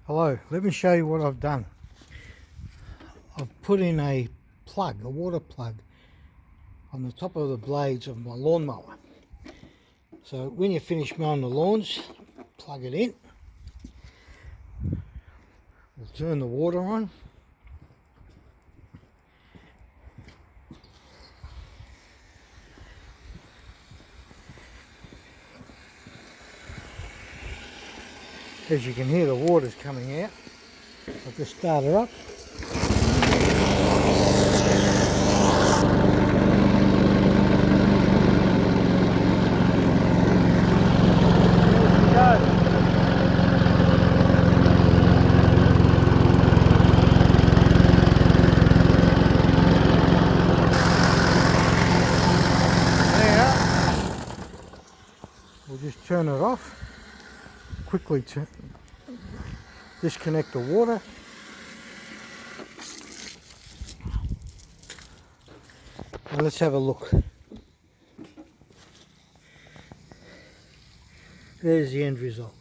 Hello, let me show you what I've done. I've put in a plug, a water plug, on the top of the blades of my lawnmower. So when you finish mowing the lawns, plug it in. We'll turn the water on. As you can hear, the water's coming out. I'll just start her up. We'll just turn it off, quickly disconnect the water. And let's have a look. There's the end result.